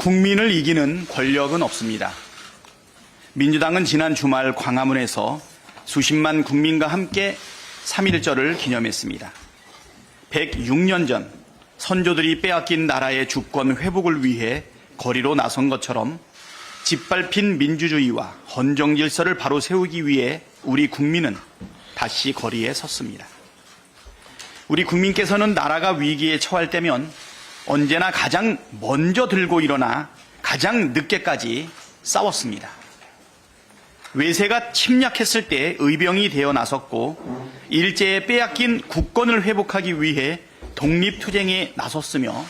국민을 이기는 권력은 없습니다. 민주당은 지난 주말 광화문에서 수십만 국민과 함께 3.1절을 기념했습니다. 106년 전 선조들이 빼앗긴 나라의 주권 회복을 위해 거리로 나선 것처럼 짓밟힌 민주주의와 헌정 질서를 바로 세우기 위해 우리 국민은 다시 거리에 섰습니다. 우리 국민께서는 나라가 위기에 처할 때면 언제나 가장 먼저 들고 일어나 가장 늦게까지 싸웠습니다. 외세가 침략했을 때 의병이 되어 나섰고 일제에 빼앗긴 국권을 회복하기 위해 독립투쟁에 나섰으며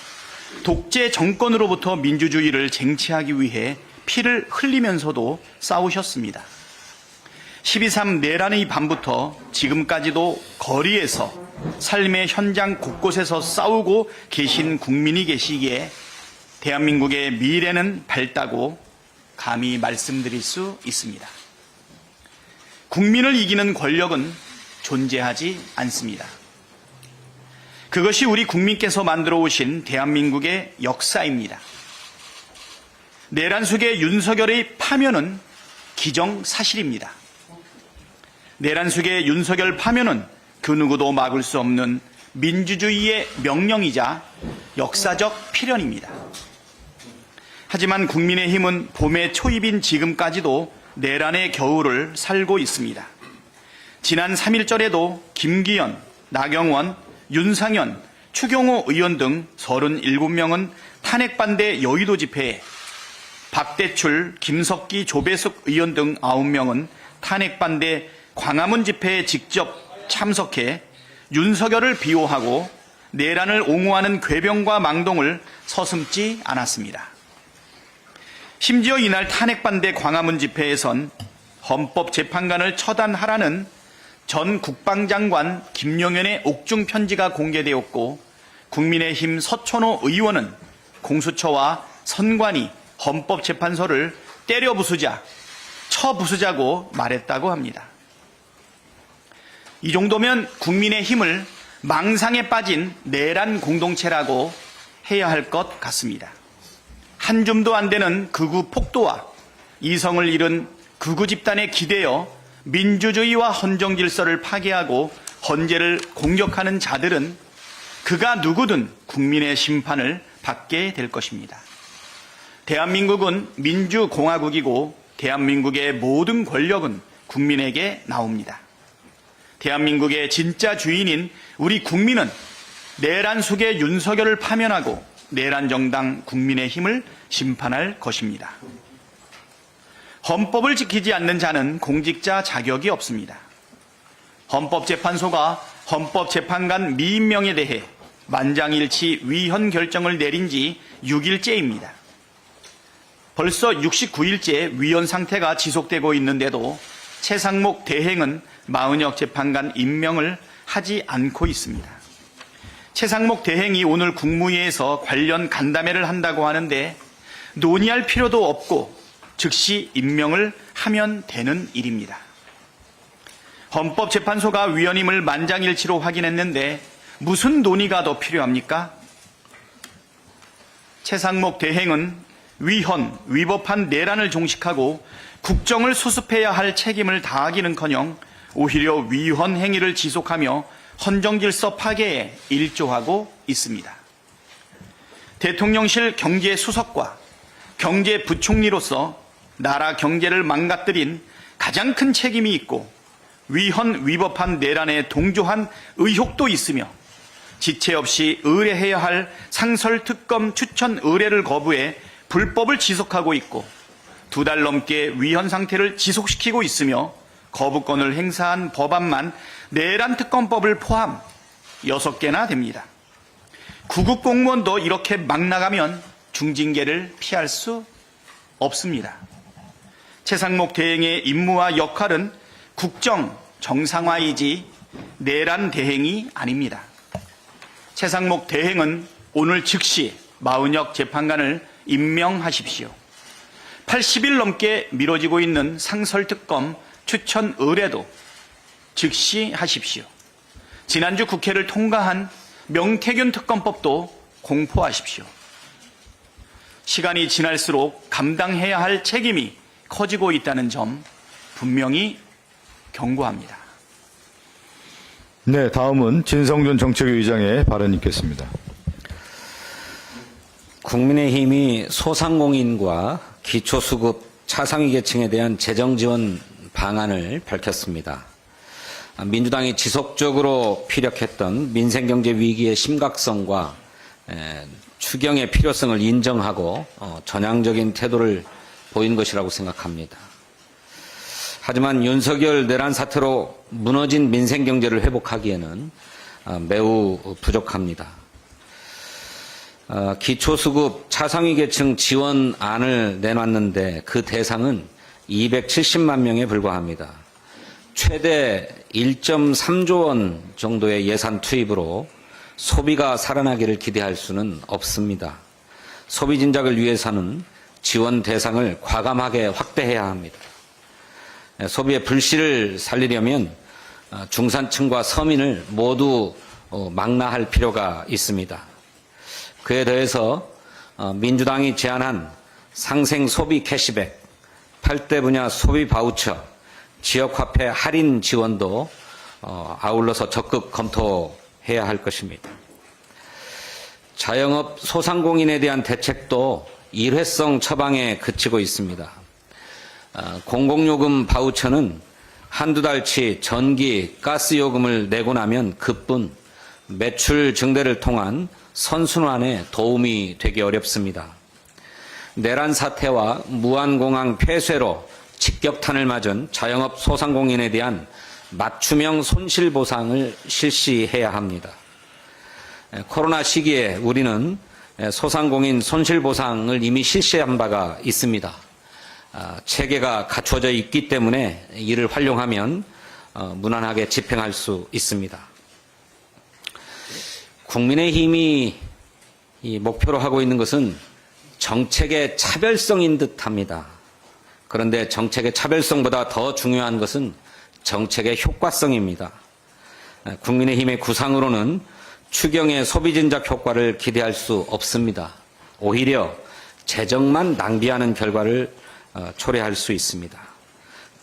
독재 정권으로부터 민주주의를 쟁취하기 위해 피를 흘리면서도 싸우셨습니다. 12.3 내란의 밤부터 지금까지도 거리에서 삶의 현장 곳곳에서 싸우고 계신 국민이 계시기에 대한민국의 미래는 밝다고 감히 말씀드릴 수 있습니다. 국민을 이기는 권력은 존재하지 않습니다. 그것이 우리 국민께서 만들어 오신 대한민국의 역사입니다. 내란 속의 윤석열의 파면은 기정사실입니다. 내란 속의 윤석열 파면은 그 누구도 막을 수 없는 민주주의의 명령이자 역사적 필연입니다. 하지만 국민의힘은 봄의 초입인 지금까지도 내란의 겨울을 살고 있습니다. 지난 3.1절에도 김기현, 나경원, 윤상현, 추경호 의원 등 37명은 탄핵반대 여의도 집회에, 박대출, 김석기, 조배숙 의원 등 9명은 탄핵반대 광화문 집회에 직접 참석해 윤석열을 비호하고 내란을 옹호하는 궤병과 망동을 서슴지 않았습니다. 심지어 이날 탄핵반대 광화문 집회에선 헌법재판관을 처단하라는 전 국방장관 김용현의 옥중 편지가 공개되었고 국민의힘 서천호 의원은 공수처와 선관위 헌법재판소를 때려 부수자, 쳐 부수자고 말했다고 합니다. 이 정도면 국민의힘을 망상에 빠진 내란 공동체라고 해야 할 것 같습니다. 한 줌도 안 되는 극우 폭도와 이성을 잃은 극우 집단에 기대어 민주주의와 헌정 질서를 파괴하고 헌재를 공격하는 자들은 그가 누구든 국민의 심판을 받게 될 것입니다. 대한민국은 민주공화국이고 대한민국의 모든 권력은 국민에게 나옵니다. 대한민국의 진짜 주인인 우리 국민은 내란 속의 윤석열을 파면하고 내란 정당 국민의힘을 심판할 것입니다. 헌법을 지키지 않는 자는 공직자 자격이 없습니다. 헌법재판소가 헌법재판관 미임명에 대해 만장일치 위헌 결정을 내린 지 6일째입니다. 벌써 69일째 위헌 상태가 지속되고 있는데도 최상목 대행은 마은혁 재판관 임명을 하지 않고 있습니다. 최상목 대행이 오늘 국무회의에서 관련 간담회를 한다고 하는데 논의할 필요도 없고 즉시 임명을 하면 되는 일입니다. 헌법재판소가 위헌임을 만장일치로 확인했는데 무슨 논의가 더 필요합니까? 최상목 대행은 위헌, 위법한 내란을 종식하고 국정을 수습해야 할 책임을 다하기는커녕 오히려 위헌 행위를 지속하며 헌정질서 파괴에 일조하고 있습니다. 대통령실 경제수석과 경제부총리로서 나라 경제를 망가뜨린 가장 큰 책임이 있고 위헌 위법한 내란에 동조한 의혹도 있으며 지체 없이 의뢰해야 할 상설특검 추천 의뢰를 거부해 불법을 지속하고 있고 2달 넘게 위헌 상태를 지속시키고 있으며 거부권을 행사한 법안만 내란특검법을 포함 6개나 됩니다. 구급 공무원도 이렇게 막 나가면 중징계를 피할 수 없습니다. 최상목 대행의 임무와 역할은 국정 정상화이지 내란 대행이 아닙니다. 최상목 대행은 오늘 즉시 마은혁 재판관을 임명하십시오. 80일 넘게 미뤄지고 있는 상설특검 추천 의뢰도 즉시 하십시오. 지난주 국회를 통과한 명태균 특검법도 공포하십시오. 시간이 지날수록 감당해야 할 책임이 커지고 있다는 점 분명히 경고합니다. 네, 다음은 진성준 정책위 의장의 발언이 있겠습니다. 국민의힘이 소상공인과 기초수급 차상위 계층에 대한 재정 지원 방안을 밝혔습니다. 민주당이 지속적으로 피력했던 민생경제 위기의 심각성과 추경의 필요성을 인정하고 전향적인 태도를 보인 것이라고 생각합니다. 하지만 윤석열 내란 사태로 무너진 민생경제를 회복하기에는 매우 부족합니다. 기초수급 차상위 계층 지원안을 내놨는데 그 대상은 270만 명에 불과합니다. 최대 1.3조 원 정도의 예산 투입으로 소비가 살아나기를 기대할 수는 없습니다. 소비 진작을 위해서는 지원 대상을 과감하게 확대해야 합니다. 소비의 불씨를 살리려면 중산층과 서민을 모두 망라할 필요가 있습니다. 그에 더해서 민주당이 제안한 상생 소비 캐시백, 8대 분야 소비 바우처, 지역화폐 할인 지원도 아울러서 적극 검토해야 할 것입니다. 자영업 소상공인에 대한 대책도 일회성 처방에 그치고 있습니다. 공공요금 바우처는 한두 달치 전기, 가스 요금을 내고 나면 그뿐 매출 증대를 통한 선순환에 도움이 되기 어렵습니다. 내란 사태와 무한공항 폐쇄로 직격탄을 맞은 자영업 소상공인에 대한 맞춤형 손실보상을 실시해야 합니다. 코로나 시기에 우리는 소상공인 손실보상을 이미 실시한 바가 있습니다. 체계가 갖춰져 있기 때문에 이를 활용하면 무난하게 집행할 수 있습니다. 국민의힘이 목표로 하고 있는 것은 정책의 차별성인 듯합니다. 그런데 정책의 차별성보다 더 중요한 것은 정책의 효과성입니다. 국민의힘의 구상으로는 추경의 소비 진작 효과를 기대할 수 없습니다. 오히려 재정만 낭비하는 결과를 초래할 수 있습니다.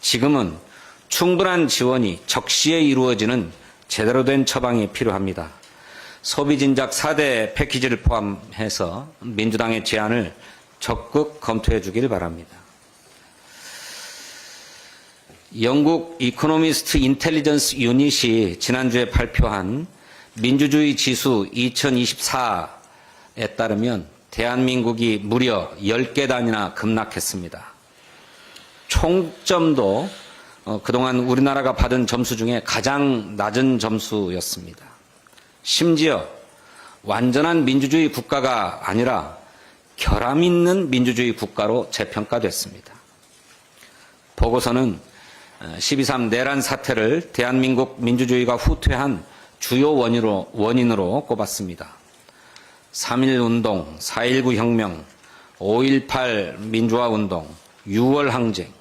지금은 충분한 지원이 적시에 이루어지는 제대로 된 처방이 필요합니다. 소비 진작 4대 패키지를 포함해서 민주당의 제안을 적극 검토해 주길 바랍니다. 영국 이코노미스트 인텔리전스 유닛이 지난주에 발표한 민주주의 지수 2024에 따르면 대한민국이 무려 10계단이나 급락했습니다. 총점도 그동안 우리나라가 받은 점수 중에 가장 낮은 점수였습니다. 심지어 완전한 민주주의 국가가 아니라 결함 있는 민주주의 국가로 재평가됐습니다. 보고서는 12.3 내란 사태를 대한민국 민주주의가 후퇴한 주요 원인으로 꼽았습니다. 3.1운동, 4.19 혁명, 5.18 민주화운동, 6월 항쟁,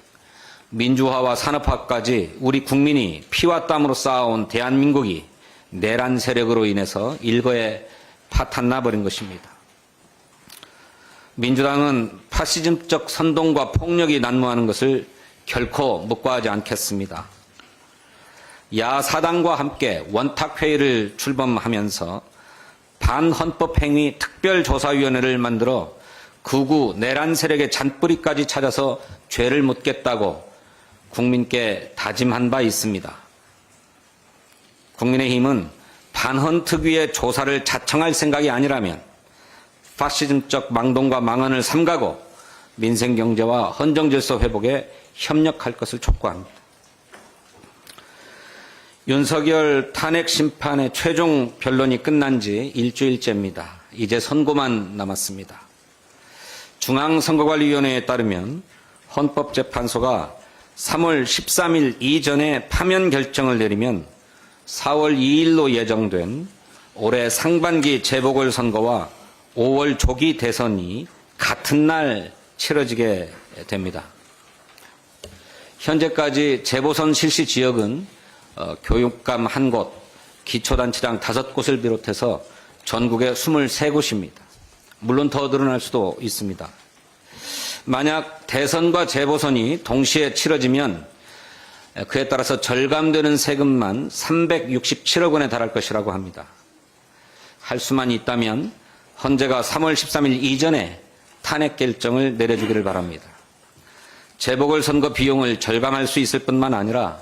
민주화와 산업화까지 우리 국민이 피와 땀으로 쌓아온 대한민국이 내란 세력으로 인해서 일거에 파탄나 버린 것입니다. 민주당은 파시즘적 선동과 폭력이 난무하는 것을 결코 묵과하지 않겠습니다. 야사당과 함께 원탁회의를 출범하면서 반헌법행위 특별조사위원회를 만들어 극우 내란 세력의 잔뿌리까지 찾아서 죄를 묻겠다고 국민께 다짐한 바 있습니다. 국민의힘은 반헌특위의 조사를 자청할 생각이 아니라면 파시즘적 망동과 망언을 삼가고 민생경제와 헌정질서 회복에 협력할 것을 촉구합니다. 윤석열 탄핵 심판의 최종 변론이 끝난 지 일주일째입니다. 이제 선고만 남았습니다. 중앙선거관리위원회에 따르면 헌법재판소가 3월 13일 이전에 파면 결정을 내리면 4월 2일로 예정된 올해 상반기 재보궐선거와 5월 조기 대선이 같은 날 치러지게 됩니다. 현재까지 재보선 실시 지역은 교육감 1곳, 기초단체장 5곳을 비롯해서 전국에 23곳입니다. 물론 더 늘어날 수도 있습니다. 만약 대선과 재보선이 동시에 치러지면 그에 따라서 절감되는 세금만 367억 원에 달할 것이라고 합니다. 할 수만 있다면 헌재가 3월 13일 이전에 탄핵 결정을 내려주기를 바랍니다. 재보궐선거 비용을 절감할 수 있을 뿐만 아니라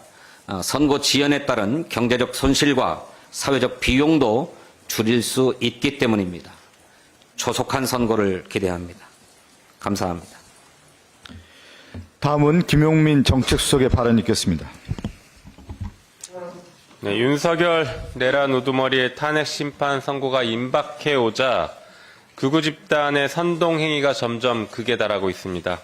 선거 지연에 따른 경제적 손실과 사회적 비용도 줄일 수 있기 때문입니다. 조속한 선거를 기대합니다. 감사합니다. 다음은 김용민 정책수석의 발언이 있겠습니다. 네, 윤석열 내란 우두머리의 탄핵 심판 선고가 임박해 오자 극우 집단의 선동 행위가 점점 극에 달하고 있습니다.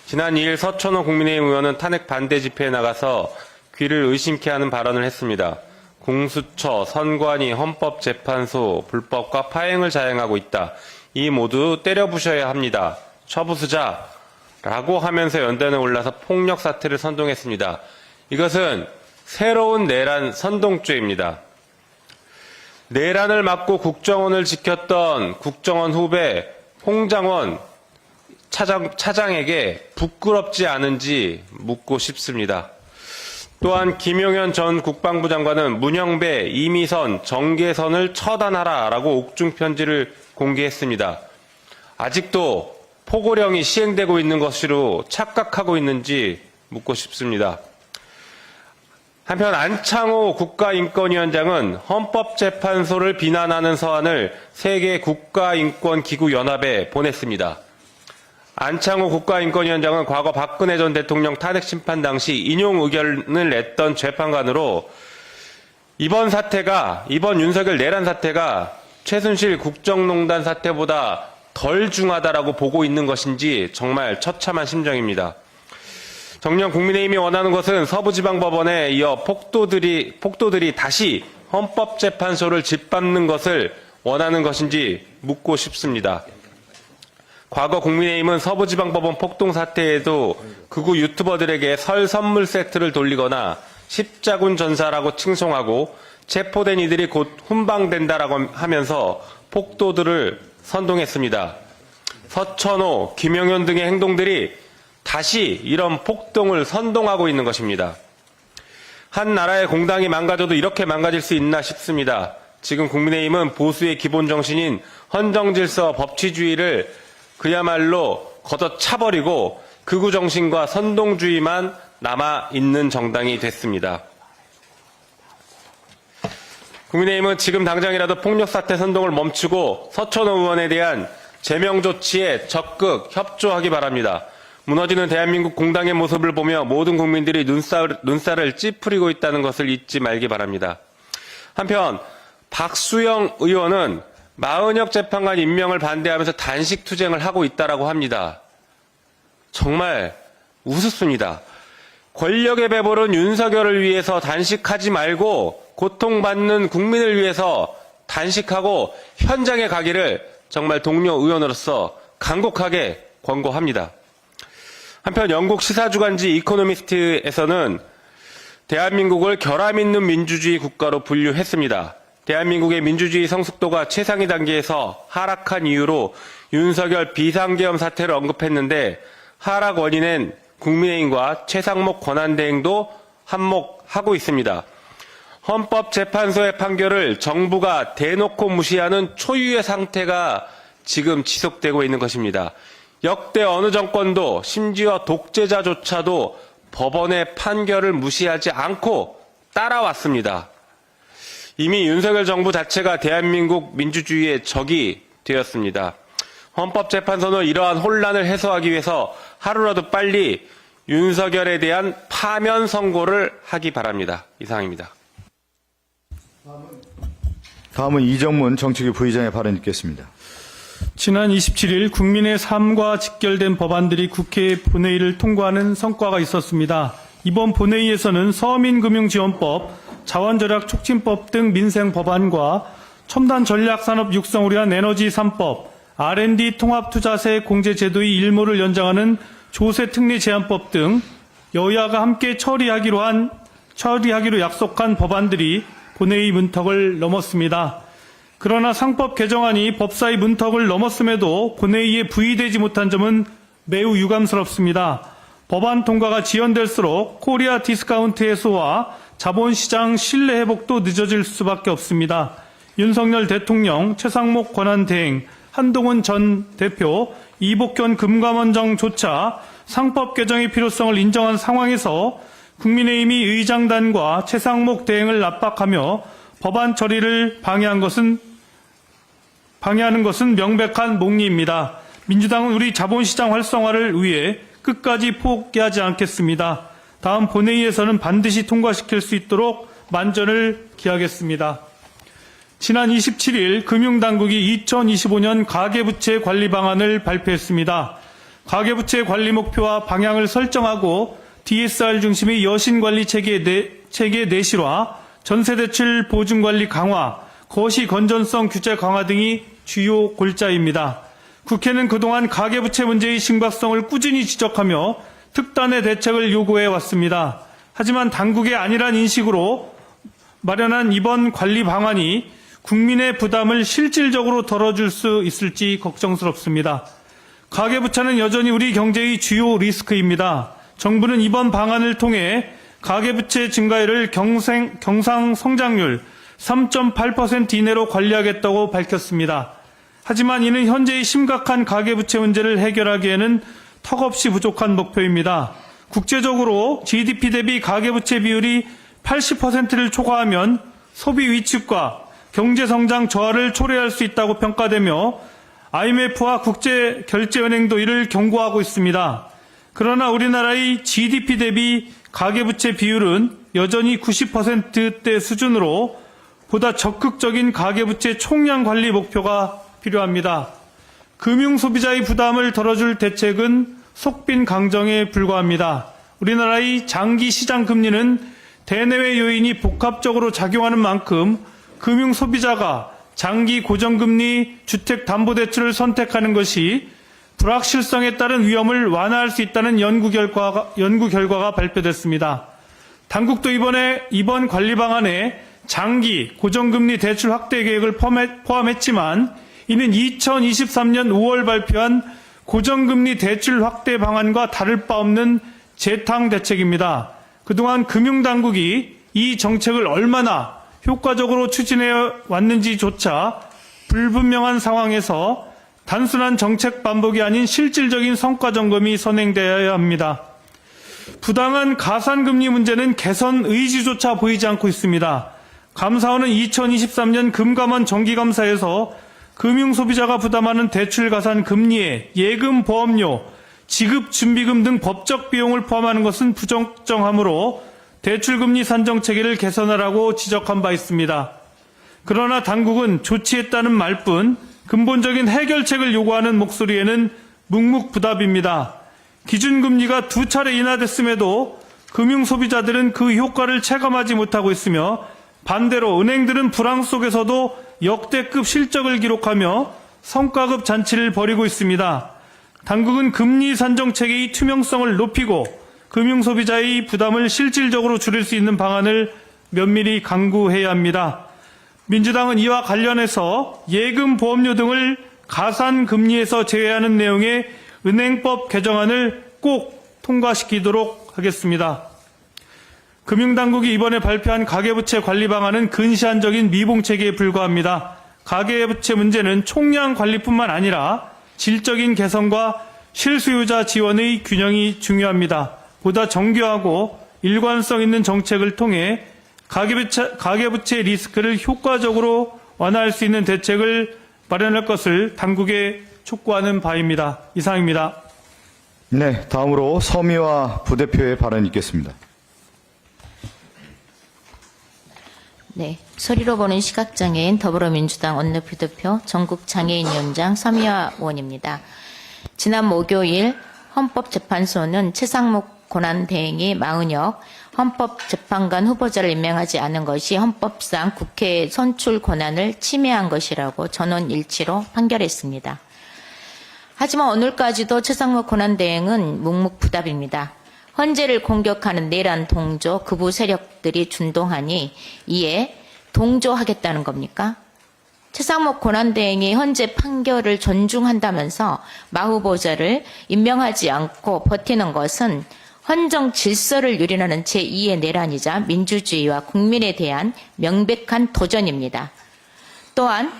지난 2일 서천호 국민의힘 의원은 탄핵 반대 집회에 나가서 귀를 의심케 하는 발언을 했습니다. 공수처, 선관위, 헌법재판소 불법과 파행을 자행하고 있다. 이 모두 때려부셔야 합니다. 처부수자. 라고 하면서 연단에 올라서 폭력 사태를 선동했습니다. 이것은 새로운 내란 선동죄입니다. 내란을 막고 국정원을 지켰던 국정원 후배 홍장원 차장에게 부끄럽지 않은지 묻고 싶습니다. 또한 김용현 전 국방부 장관은 문영배, 이미선, 정계선을 처단하라라고 옥중 편지를 공개했습니다. 아직도 포고령이 시행되고 있는 것으로 착각하고 있는지 묻고 싶습니다. 한편 안창호 국가인권위원장은 헌법재판소를 비난하는 서한을 세계 국가인권기구연합에 보냈습니다. 안창호 국가인권위원장은 과거 박근혜 전 대통령 탄핵 심판 당시 인용 의견을 냈던 재판관으로 이번 윤석열 내란 사태가 최순실 국정농단 사태보다 덜 중하다라고 보고 있는 것인지 정말 처참한 심정입니다. 정녕 국민의힘이 원하는 것은 서부지방법원에 이어 폭도들이 다시 헌법재판소를 짓밟는 것을 원하는 것인지 묻고 싶습니다. 과거 국민의힘은 서부지방법원 폭동 사태에도 극우 유튜버들에게 설 선물 세트를 돌리거나 십자군 전사라고 칭송하고 체포된 이들이 곧 훈방된다라고 하면서 폭도들을 선동했습니다. 서천호, 김용현 등의 행동들이 다시 이런 폭동을 선동하고 있는 것입니다. 한 나라의 공당이 망가져도 이렇게 망가질 수 있나 싶습니다. 지금 국민의힘은 보수의 기본 정신인 헌정질서 법치주의를 그야말로 걷어차버리고 극우 정신과 선동주의만 남아있는 정당이 됐습니다. 국민의힘은 지금 당장이라도 폭력사태 선동을 멈추고 서천호 의원에 대한 제명 조치에 적극 협조하기 바랍니다. 무너지는 대한민국 공당의 모습을 보며 모든 국민들이 눈살을 찌푸리고 있다는 것을 잊지 말기 바랍니다. 한편 박수영 의원은 마은혁 재판관 임명을 반대하면서 단식 투쟁을 하고 있다고 합니다. 정말 우습습니다. 권력의 배보른 윤석열을 위해서 단식하지 말고 고통받는 국민을 위해서 단식하고 현장에 가기를 정말 동료 의원으로서 간곡하게 권고합니다. 한편 영국 시사주간지 이코노미스트에서는 대한민국을 결함 있는 민주주의 국가로 분류했습니다. 대한민국의 민주주의 성숙도가 최상위 단계에서 하락한 이유로 윤석열 비상계엄 사태를 언급했는데 하락 원인은 국민의힘과 최상목 권한대행도 한몫하고 있습니다. 헌법재판소의 판결을 정부가 대놓고 무시하는 초유의 상태가 지금 지속되고 있는 것입니다. 역대 어느 정권도 심지어 독재자조차도 법원의 판결을 무시하지 않고 따라왔습니다. 이미 윤석열 정부 자체가 대한민국 민주주의의 적이 되었습니다. 헌법재판소는 이러한 혼란을 해소하기 위해서 하루라도 빨리 윤석열에 대한 파면 선고를 하기 바랍니다. 이상입니다. 다음은 이정문 정책위 부의장의 발언이 있겠습니다. 지난 27일 국민의 삶과 직결된 법안들이 국회 본회의를 통과하는 성과가 있었습니다. 이번 본회의에서는 서민금융지원법, 자원절약 촉진법 등 민생 법안과 첨단 전략산업 육성을 위한 에너지 3법, R&D 통합투자세 공제제도의 일모를 연장하는 조세특례 제한법 등 여야가 함께 처리하기로 약속한 법안들이 본회의 문턱을 넘었습니다. 그러나 상법 개정안이 법사위 문턱을 넘었음에도 본회의에 부의되지 못한 점은 매우 유감스럽습니다. 법안 통과가 지연될수록 코리아 디스카운트 해소와 자본시장 신뢰 회복도 늦어질 수밖에 없습니다. 윤석열 대통령, 최상목 권한대행, 한동훈 전 대표, 이복현 금감원장조차 상법 개정의 필요성을 인정한 상황에서 국민의힘이 의장단과 최상목 대행을 압박하며 법안 처리를 방해하는 것은 명백한 목리입니다. 민주당은 우리 자본시장 활성화를 위해 끝까지 포기하지 않겠습니다. 다음 본회의에서는 반드시 통과시킬 수 있도록 만전을 기하겠습니다. 지난 27일 금융당국이 2025년 가계부채 관리 방안을 발표했습니다. 가계부채 관리 목표와 방향을 설정하고 DSR 중심의 여신관리 체계 내실화, 전세대출 보증관리 강화, 거시 건전성 규제 강화 등이 주요 골자입니다. 국회는 그동안 가계부채 문제의 심각성을 꾸준히 지적하며 특단의 대책을 요구해 왔습니다. 하지만 당국의 안일한 인식으로 마련한 이번 관리 방안이 국민의 부담을 실질적으로 덜어줄 수 있을지 걱정스럽습니다. 가계부채는 여전히 우리 경제의 주요 리스크입니다. 정부는 이번 방안을 통해 가계부채 증가율을 경상성장률 3.8% 이내로 관리하겠다고 밝혔습니다. 하지만 이는 현재의 심각한 가계부채 문제를 해결하기에는 턱없이 부족한 목표입니다. 국제적으로 GDP 대비 가계부채 비율이 80%를 초과하면 소비 위축과 경제성장 저하를 초래할 수 있다고 평가되며 IMF와 국제결제은행도 이를 경고하고 있습니다. 그러나 우리나라의 GDP 대비 가계부채 비율은 여전히 90%대 수준으로 보다 적극적인 가계부채 총량 관리 목표가 필요합니다. 금융소비자의 부담을 덜어줄 대책은 속빈 강정에 불과합니다. 우리나라의 장기 시장 금리는 대내외 요인이 복합적으로 작용하는 만큼 금융소비자가 장기 고정금리 주택담보대출을 선택하는 것이 불확실성에 따른 위험을 완화할 수 있다는 연구 결과가 발표됐습니다. 당국도 이번 관리 방안에 장기 고정금리 대출 확대 계획을 포함했지만 이는 2023년 5월 발표한 고정금리 대출 확대 방안과 다를 바 없는 재탕 대책입니다. 그동안 금융당국이 이 정책을 얼마나 효과적으로 추진해 왔는지조차 불분명한 상황에서 단순한 정책 반복이 아닌 실질적인 성과 점검이 선행되어야 합니다. 부당한 가산금리 문제는 개선 의지조차 보이지 않고 있습니다. 감사원은 2023년 금감원 정기감사에서 금융소비자가 부담하는 대출 가산 금리에 예금 보험료, 지급 준비금 등 법적 비용을 포함하는 것은 부적정하므로 대출금리 산정 체계를 개선하라고 지적한 바 있습니다. 그러나 당국은 조치했다는 말뿐 근본적인 해결책을 요구하는 목소리에는 묵묵부답입니다. 기준금리가 2차례 인하됐음에도 금융소비자들은 그 효과를 체감하지 못하고 있으며 반대로 은행들은 불황 속에서도 역대급 실적을 기록하며 성과급 잔치를 벌이고 있습니다. 당국은 금리 산정 체계의 투명성을 높이고 금융소비자의 부담을 실질적으로 줄일 수 있는 방안을 면밀히 강구해야 합니다. 민주당은 이와 관련해서 예금 보험료 등을 가산금리에서 제외하는 내용의 은행법 개정안을 꼭 통과시키도록 하겠습니다. 금융당국이 이번에 발표한 가계부채 관리 방안은 근시안적인 미봉체계에 불과합니다. 가계부채 문제는 총량 관리뿐만 아니라 질적인 개선과 실수요자 지원의 균형이 중요합니다. 보다 정교하고 일관성 있는 정책을 통해 가계부채 리스크를 효과적으로 완화할 수 있는 대책을 마련할 것을 당국에 촉구하는 바입니다. 이상입니다. 네, 다음으로 서미화 부대표의 발언 있겠습니다. 네, 소리로 보는 시각장애인 더불어민주당 원내부대표 전국장애인위원장 서미화 의원입니다. 지난 목요일 헌법재판소는 최상목 권한대행이 마은혁 헌법재판관 후보자를 임명하지 않은 것이 헌법상 국회의 선출 권한을 침해한 것이라고 전원일치로 판결했습니다. 하지만 오늘까지도 최상목 권한대행은 묵묵부답입니다. 헌재를 공격하는 내란 동조 극우 세력들이 준동하니 이에 동조하겠다는 겁니까? 최상목 권한대행이 현재 판결을 존중한다면서 마 후보자를 임명하지 않고 버티는 것은 헌정 질서를 유린하는 제2의 내란이자 민주주의와 국민에 대한 명백한 도전입니다. 또한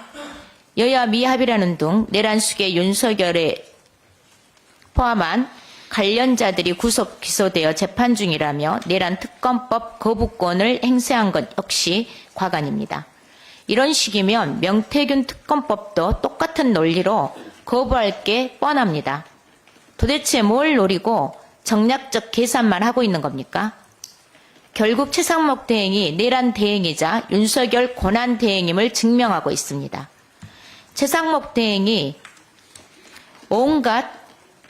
여야 미합의라는 등 내란 수계 윤석열에 포함한 관련자들이 구속 기소되어 재판 중이라며 내란 특검법 거부권을 행사한 것 역시 과간입니다. 이런 식이면 명태균 특검법도 똑같은 논리로 거부할 게 뻔합니다. 도대체 뭘 노리고 정략적 계산만 하고 있는 겁니까? 결국 최상목 대행이 내란 대행이자 윤석열 권한 대행임을 증명하고 있습니다. 최상목 대행이 온갖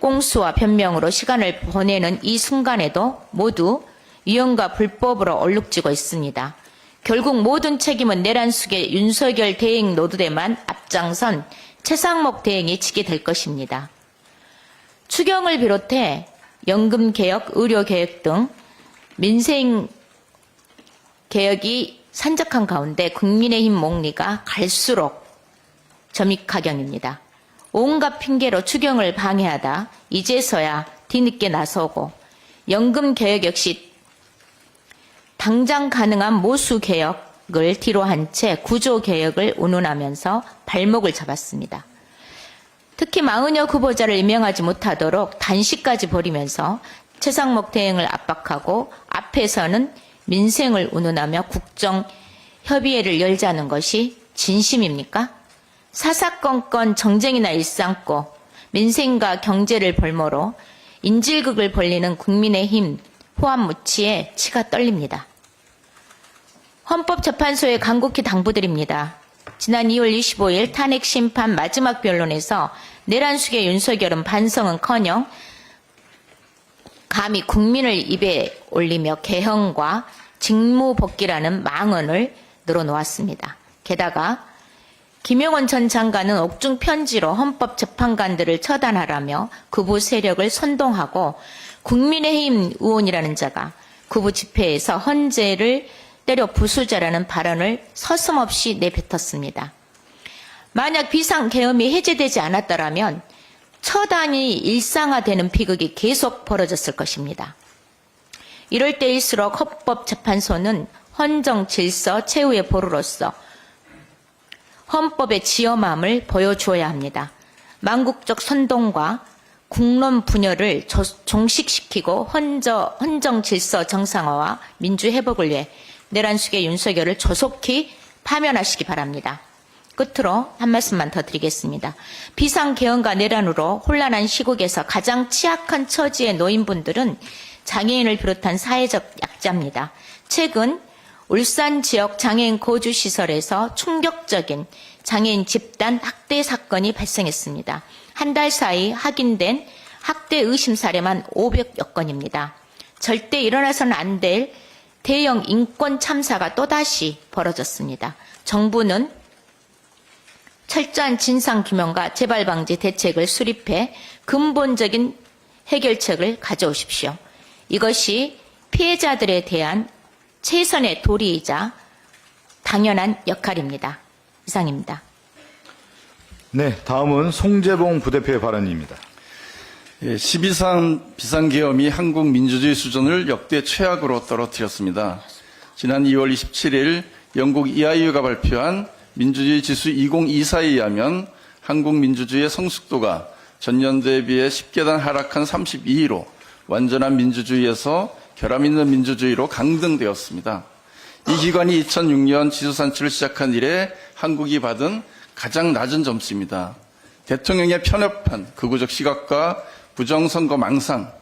꽁수와 변명으로 시간을 보내는 이 순간에도 모두 위헌과 불법으로 얼룩지고 있습니다. 결국 모든 책임은 내란 수계 윤석열 대행 노드대만 앞장선 최상목 대행이 지게 될 것입니다. 추경을 비롯해 연금개혁, 의료개혁 등 민생 개혁이 산적한 가운데 국민의힘 목리가 갈수록 점입가경입니다. 온갖 핑계로 추경을 방해하다 이제서야 뒤늦게 나서고 연금개혁 역시 당장 가능한 모수개혁을 뒤로한 채 구조개혁을 운운하면서 발목을 잡았습니다. 특히 마은혁 후보자를 임명하지 못하도록 단식까지 벌이면서 최상목 대행을 압박하고 앞에서는 민생을 운운하며 국정협의회를 열자는 것이 진심입니까? 사사건건 정쟁이나 일삼고 민생과 경제를 볼모로 인질극을 벌리는 국민의힘 호암무치에 치가 떨립니다. 헌법재판소에 간곡히 당부드립니다. 지난 2월 25일 탄핵심판 마지막 변론에서 내란 수계 윤석열은 반성은커녕 감히 국민을 입에 올리며 개헌과 직무복귀라는 망언을 늘어놓았습니다. 게다가 김용원 전 장관은 옥중 편지로 헌법재판관들을 처단하라며 극우 세력을 선동하고 국민의힘 의원이라는 자가 극우 집회에서 헌재를 때려 부수자라는 발언을 서슴없이 내뱉었습니다. 만약 비상계엄이 해제되지 않았더라면 처단이 일상화되는 비극이 계속 벌어졌을 것입니다. 이럴 때일수록 헌법재판소는 헌정질서 최후의 보루로서 헌법의 지엄함을 보여주어야 합니다. 망국적 선동과 국론 분열을 종식시키고 헌정질서 정상화와 민주회복을 위해 내란 수계 윤석열을 조속히 파면하시기 바랍니다. 끝으로 한 말씀만 더 드리겠습니다. 비상개헌과 내란으로 혼란한 시국에서 가장 취약한 처지의 노인분들은 장애인을 비롯한 사회적 약자입니다. 최근 울산 지역 장애인 거주시설에서 충격적인 장애인 집단 학대 사건이 발생했습니다. 한 달 사이 확인된 학대 의심 사례만 500여 건입니다. 절대 일어나서는 안 될 대형 인권 참사가 또다시 벌어졌습니다. 정부는 철저한 진상규명과 재발방지 대책을 수립해 근본적인 해결책을 가져오십시오. 이것이 피해자들에 대한 최선의 도리이자 당연한 역할입니다. 이상입니다. 네, 다음은 송재봉 부대표의 발언입니다. 12.3 비상계엄이 한국 민주주의 수준을 역대 최악으로 떨어뜨렸습니다. 지난 2월 27일 영국 EIU가 발표한 민주주의 지수 2024에 의하면 한국 민주주의의 성숙도가 전년도에 비해 10계단 하락한 32위로 완전한 민주주의에서 결함 있는 민주주의로 강등되었습니다. 이 기관이 2006년 지수 산출을 시작한 이래 한국이 받은 가장 낮은 점수입니다. 대통령의 편협한 극우적 시각과 부정선거 망상,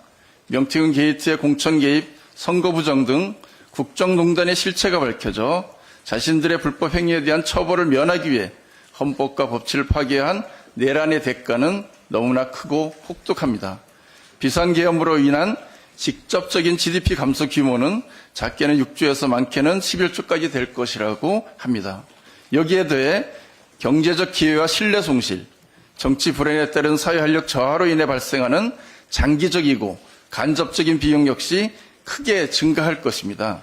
명태균 게이트의 공천 개입, 선거 부정 등 국정농단의 실체가 밝혀져 자신들의 불법 행위에 대한 처벌을 면하기 위해 헌법과 법치를 파괴한 내란의 대가는 너무나 크고 혹독합니다. 비상계엄으로 인한 직접적인 GDP 감소 규모는 작게는 6조에서 많게는 11조까지 될 것이라고 합니다. 여기에 더해 경제적 기회와 신뢰 손실, 정치 불안에 따른 사회활력 저하로 인해 발생하는 장기적이고 간접적인 비용 역시 크게 증가할 것입니다.